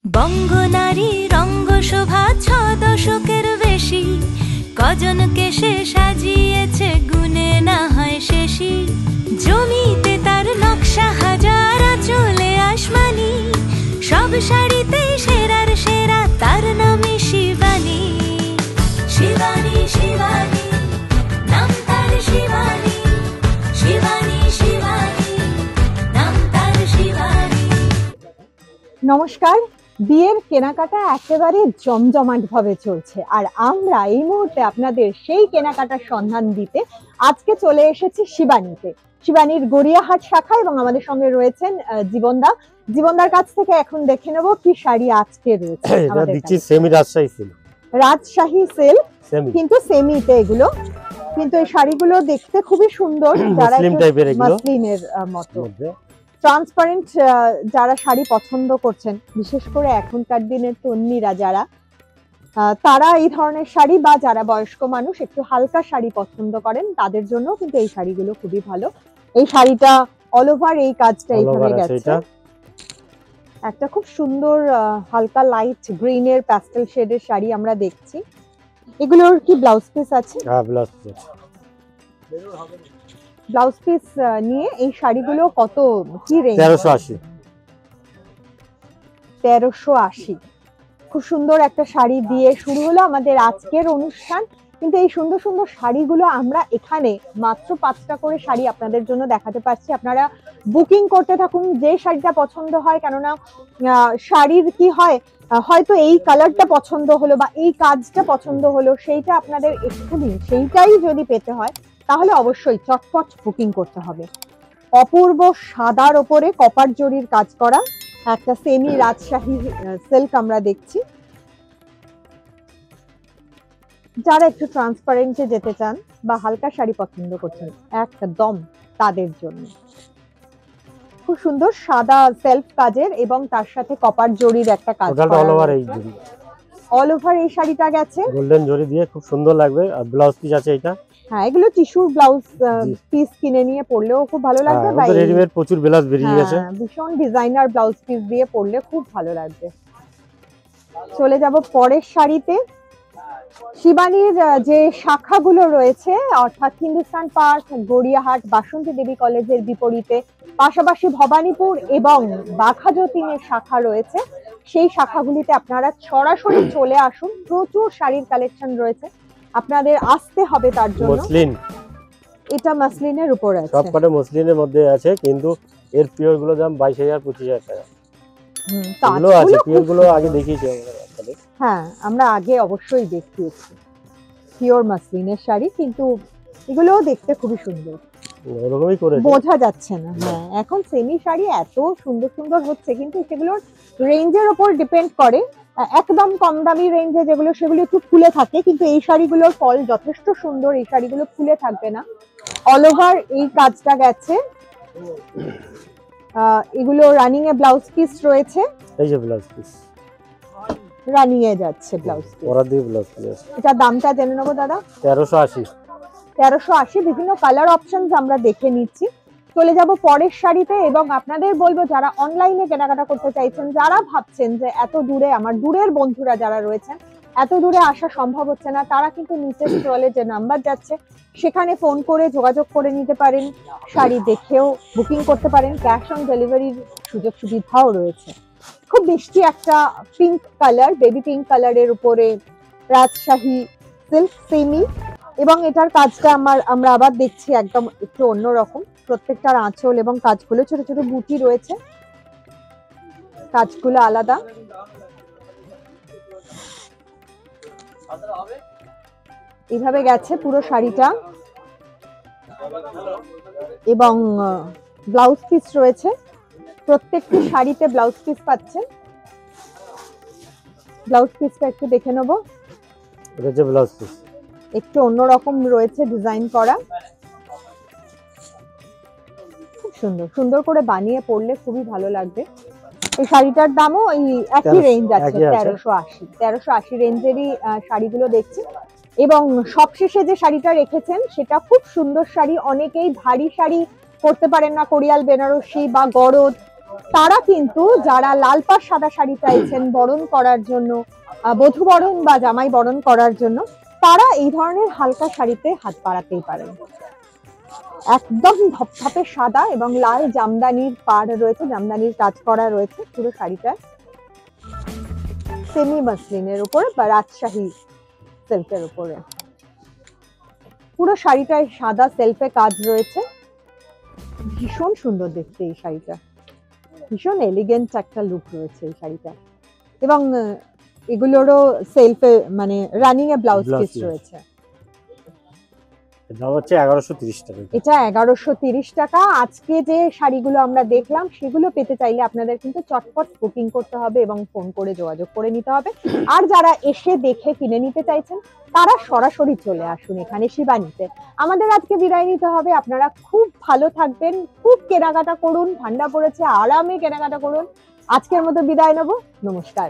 বঙ্গনারী রঙ্গশোভা ৬ দশকের বেশি, কজনকে সে সাজিয়েছে গুনে না হয় শেষই। জমিতে তার নকশা হাজার, চলে আসমানি, সব শাড়িতে সেরার সেরা, তার নামে শিবানী। শিবানী শিবানী নাম তার, শিবানী শিবানী শিবানী নাম তার, শিবানী। নমস্কার। বিয়ের কেনাকাটা একেবারে জমজমাট ভাবে চলছে, আর আমরা এই মুহূর্তে আপনাদের সেই কেনাকাটার সন্ধান দিতে আজকে চলে এসেছি শিবানীতে, শিবানীর গড়িয়াহাট শাখা। এবং আমাদের সঙ্গে রয়েছেন জীবনদার কাছ থেকে এখন দেখে নেব কি শাড়ি আজকে রয়েছে। রাজশাহী সেল, কিন্তু সেমিতে এগুলো, কিন্তু এই শাড়িগুলো দেখতে খুবই সুন্দর, যারা মাসলিনের মতো ট্রান্সপারেন্ট যারা শাড়ি পছন্দ করছেন, বিশেষ করে এখনকার দিনের তন্নিরা যারা, তারা এই ধরনের শাড়ি, বা যারা বয়স্ক মানুষ একটু হালকা শাড়ি পছন্দ করেন, তাদের জন্য কিন্তু এই শাড়িগুলো খুবই ভালো। এই শাড়িটা অল ওভার এই কাজটা এইভাবে গেছে, একটা খুব সুন্দর হালকা লাইট গ্রিনের প্যাস্টেল শেডের শাড়ি আমরা দেখছি। এগুলোর কি ব্লাউজ পিস আছে? হ্যাঁ, ব্লাউজ পিস। ব্লাউজ পিস নিয়ে এই শাড়িগুলো কত, কি রেঞ্জ? 1380। 1380। খুব সুন্দর একটা শাড়ি দিয়ে শুরু হলো আমাদের আজকের অনুষ্ঠান। কিন্তু এই সুন্দর সুন্দর শাড়িগুলো আমরা এখানে মাত্র 5টা করে শাড়ি আপনাদের জন্য দেখাতে পারছি। আপনারা বুকিং করতে থাকুন যে শাড়িটা পছন্দ হয়, কেননা শাড়ির কি হয়, হয়তো এই কালারটা পছন্দ হলো বা এই কাজটা পছন্দ হলো, সেইটা আপনাদের এক্ষুনি সেইটাই যদি পেতে হয় তাহলে অবশ্যই চটপট বুকিং করতে হবে। অপূর্ব সাদার ওপরে কপার জরির কাজ করা একটা সেমি রাজশাহী সিল্ক আমরা দেখছি। যারা একটু ট্রান্সপারেন্টে যেতে চান বা হালকা শাড়ি পছন্দ করছেন একদম তাদের জন্য খুব সুন্দর সাদা সেলফ কাজের, এবং তার সাথে কপার জরির একটা কাজ করা। অল ওভার এই শাড়িটা গেছে গোল্ডেন জরি দিয়ে, খুব সুন্দর লাগবে। আর ব্লাউজ পিস আছে এটা। হ্যাঁ, এগুলো টিস্যুর ব্লাউজ পিস কিনে নিয়ে পরলেও খুব ভালো লাগবে। ভাই রেডিমেড প্রচুর ব্লাউজ বেরিয়ে গেছে, ভীষণ ডিজাইনার ব্লাউজ পিস দিয়ে পরলে খুব ভালো লাগবে। চলে যাব পরের শাড়িতে। শিবানীর যে শাখাগুলো রয়েছে, অর্থাৎ হিন্দুস্তান পার্ক, গড়িয়াহাট, বাসন্তী দেবী কলেজের বিপরীতে, পাশাপাশি ভবানীপুর এবং বাঘাযতীনের শাখা রয়েছে। সেই শাখাগুলিতে আপনারা সরাসরি চলে আসুন, প্রচুর শাড়ির কালেকশন রয়েছে, আপনাদের আসতে হবে তার জন্য। মসলিন, এটা মসলিনের উপর আছে, সবকটা মসলিনের মধ্যে আছে, কিন্তু এর পিওর গুলো দাম 22,000 25,000 টাকা। এগুলো আছে, পিওর গুলো আগে দেখিয়েছি আমরা। হ্যাঁ, আমরা আগে অবশ্যই দেখিয়েছি পিওর মসলিনের শাড়ি, কিন্তু এগুলোও দেখতে খুবই সুন্দর, ওরকমই করে বোঝা যাচ্ছে না। হ্যাঁ, এখন সেমি শাড়ি এত সুন্দর সুন্দর হচ্ছে, কিন্তু সেগুলোর রেঞ্জের উপর ডিপেন্ড করে। একদম কম দামি রেঞ্জে যেগুলো, সেগুলো একটু ফুলে থাকে, কিন্তু এই শাড়িগুলোর ফল যথেষ্ট সুন্দর, এই শাড়িগুলো ফুলে থাকবে না। অল ওভার এই কাজটা গেছে। এগুলো রানিং এ ব্লাউজ পিস রয়েছে, এই যে ব্লাউজ পিস রানিং এ যাচ্ছে ব্লাউজ পিস। ওরা দিয়ে ব্লাউজ পিস। এটা দামটা জেনে নেবো দাদা। 1380। 1380। বিভিন্ন কালার অপশনস আমরা দেখে নিচ্ছি। চলে যাব পরের শাড়িতে, এবং আপনাদের বলবো যারা অনলাইনে কেনাকাটা করতে চাইছেন, যারা ভাবছেন যে এত দূরে, আমার দূরের বন্ধুরা যারা রয়েছেন, এত দূরে আসা সম্ভব হচ্ছে না, তারা কিন্তু নিচে স্ক্রলে যে নাম্বার যাচ্ছে সেখানে ফোন করে যোগাযোগ করে নিতে পারেন, শাড়ি দেখেও বুকিং করতে পারেন। ক্যাশ অন ডেলিভারির সুযোগ সুবিধাও রয়েছে। খুব মিষ্টি একটা পিঙ্ক কালার, বেবি পিঙ্ক কালারের উপরে রাজশাহী সিল্ক সেমি, এবং এটার কাজটা আমরা আবার দেখছি একদম একটু অন্যরকম। প্রত্যেকটার আঁচল এবং কাজগুলো ছোট ছোট বুটি রয়েছে, কাজগুলো আলাদা। এইভাবে গেছে পুরো শাড়িটা, এবং ব্লাউজ পিস রয়েছে। প্রত্যেকটি শাড়িতে ব্লাউজ পিস পাচ্ছেন। ব্লাউজ পিসটা একটু দেখে নেবো। এটা যে ব্লাউজ পিস একটু অন্যরকম রয়েছে ডিজাইন করা, খুব সুন্দর সুন্দর করে বানিয়ে পরলে খুবই ভালো লাগবে। এই শাড়িটার দামও এই একই রেঞ্জ আছে, 1380। 1380 রেঞ্জেরই শাড়িগুলো দেখছি। এবং সবশেষে যে শাড়িটা রেখেছেন সেটা খুব সুন্দর শাড়ি। অনেকেই ভারী শাড়ি পরতে পারেন না, কোরিয়াল বেনারসি বা গরদ, তারা কিন্তু যারা লাল পাড় সাদা শাড়ি চাইছেন বরণ করার জন্য, বধূ বরণ বা জামাই বরণ করার জন্য, তারা এই ধরনের হালকা শাড়িতে হাত বাড়াতেই পারেন। একদম ধপধপে সাদা এবং লাল জামদানির পাড় রয়েছে, জামদানির কাজ করা রয়েছে পুরো শাড়িটা। সেমি মাসলিনের উপরে বা রাজশাহী সিল্কের উপরে পুরো শাড়িটায় সাদা সেলফে কাজ রয়েছে। ভীষণ সুন্দর দেখতে এই শাড়িটা, ভীষণ এলিগেন্ট একটা লুক রয়েছে এই শাড়িটা। এবং এগুলোরও সেলফে মানে রানিং এ ব্লাউজ পিস রয়েছে। দাম হচ্ছে 1130 টাকা। এটা 1130 টাকা। আজকে যে শাড়িগুলো আমরা দেখলাম সেগুলো পেতে চাইলে আপনাদের কিন্তু চটপট বুকিং করতে হবে এবং ফোন করে যোগাযোগ করে নিতে হবে। আর যারা এসে দেখে কিনে নিতে চাইছেন তারা সরাসরি চলে আসুন এখানে শিবানীতে। আমাদের আজকে বিদায় নিতে হবে। আপনারা খুব ভালো থাকবেন, খুব কেনাকাটা করুন, ঠান্ডা পড়েছে, আরামে কেনাকাটা করুন। আজকের মতো বিদায় নেব, নমস্কার।